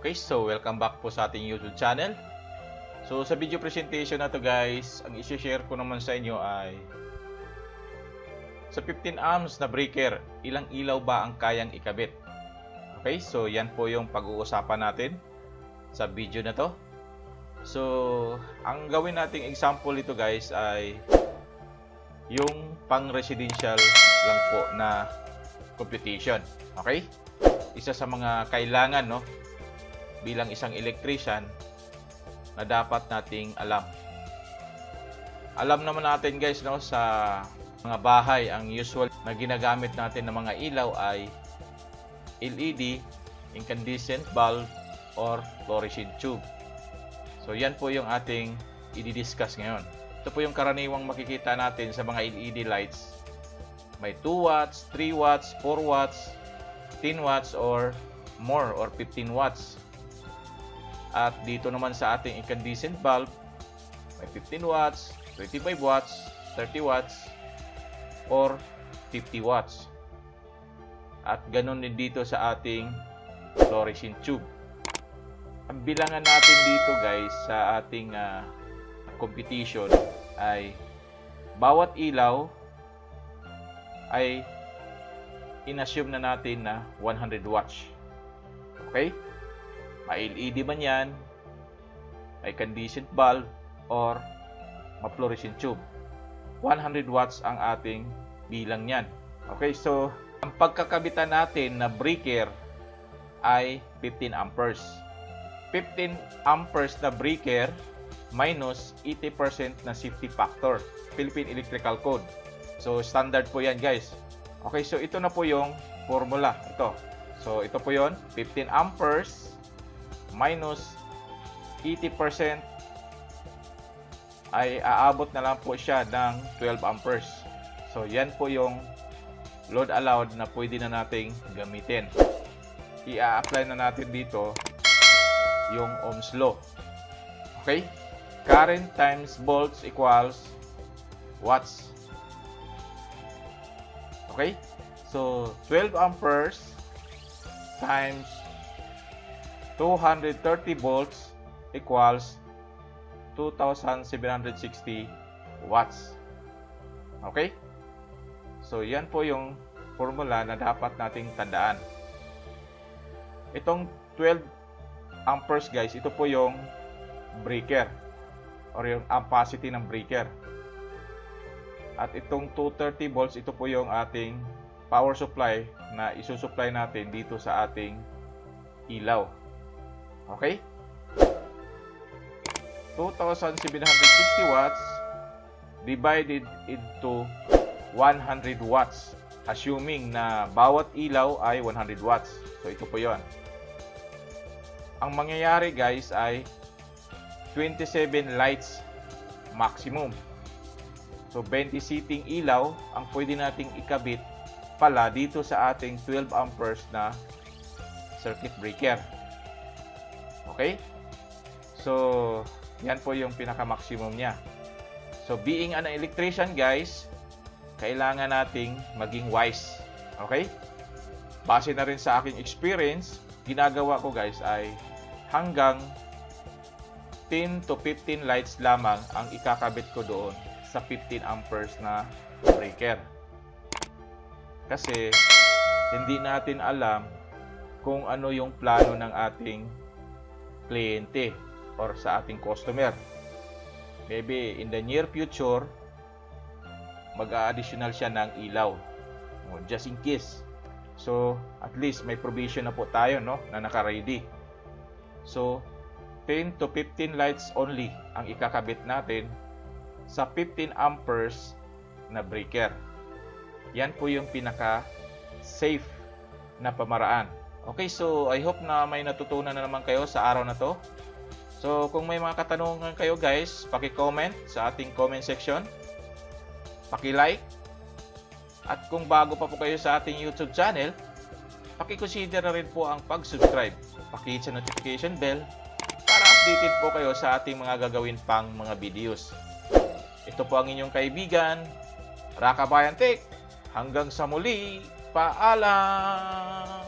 Okay, so welcome back po sa ating YouTube channel. So sa video presentation na to guys, ang i-share ko naman sa inyo ay sa 15 amps na breaker, ilang ilaw ba ang kayang ikabit? Okay, so yan po yung pag-uusapan natin sa video na to. So ang gawin nating example ito guys ay yung pang residential lang po na computation. Okay? Isa sa mga kailangan bilang isang electrician na dapat nating alam. Alam naman natin guys sa mga bahay ang usual na ginagamit natin ng mga ilaw ay LED, incandescent bulb or fluorescent tube. So yan po yung ating i-discuss ngayon. Ito po yung karaniwang makikita natin sa mga LED lights. May 2 watts, 3 watts, 4 watts, 10 watts or more or 15 watts. At dito naman sa ating incandescent bulb, may 15 watts, 25 watts, 30 watts, or 50 watts. At ganun din dito sa ating fluorescent tube. Ang bilangan natin dito guys sa ating competition ay bawat ilaw ay inassume na natin na 100 watts. Okay? May LED man yan, may incandescent bulb, or ma-fluorescent tube. 100 watts ang ating bilang yan. Okay, so ang pagkakabitan natin na breaker ay 15 amperes. 15 amperes na breaker minus 80% na safety factor. Philippine Electrical Code. So standard po yan guys. Okay, so ito na po yung formula. Ito. So ito po yon, 15 amperes minus 80% ay aabot na lang po siya ng 12 amperes. So yan po yung load allowed na pwede na nating gamitin. I-apply na natin dito yung Ohm's law. Okay? Current times volts equals watts. Okay? So 12 amperes times 230 volts equals 2,760 watts. Okay? So, yan po yung formula na dapat nating tandaan. Itong 12 amperes guys, ito po yung breaker or yung ampacity ng breaker. At itong 230 volts, ito po yung ating power supply na isusupply natin dito sa ating ilaw. Okay? 2,760 watts divided into 100 watts. Assuming na bawat ilaw ay 100 watts. So, ito po yon. Ang mangyayari guys ay 27 lights maximum. So, 20 seating ilaw ang pwede nating ikabit pala dito sa ating 12 amperes na circuit breaker. Okay? So, yan po yung pinaka-maximum niya. So, being an electrician, guys, kailangan nating maging wise. Okay? Base na rin sa aking experience, ginagawa ko, guys, ay hanggang 10 to 15 lights lamang ang ikakabit ko doon sa 15 amperes na breaker. Kasi, hindi natin alam kung ano yung plano ng ating kliyente or sa ating customer. Maybe in the near future, mag-a-additional siya ng ilaw. Just in case. So, at least may provision na po tayo na naka-ready. So, 10 to 15 lights only ang ikakabit natin sa 15 amperes na breaker. Yan po yung pinaka-safe na pamaraan. Okay, so I hope na may natutunan na naman kayo sa araw na to. So, kung may mga katanungan kayo guys, paki-comment sa ating comment section. Paki-like. At kung bago pa po kayo sa ating YouTube channel, paki-consider na rin po ang pag-subscribe. Paki-hit sa notification bell para updated po kayo sa ating mga gagawin pang mga videos. Ito po ang inyong kaibigan, Raka Bayan Tech. Hanggang sa muli, paalam!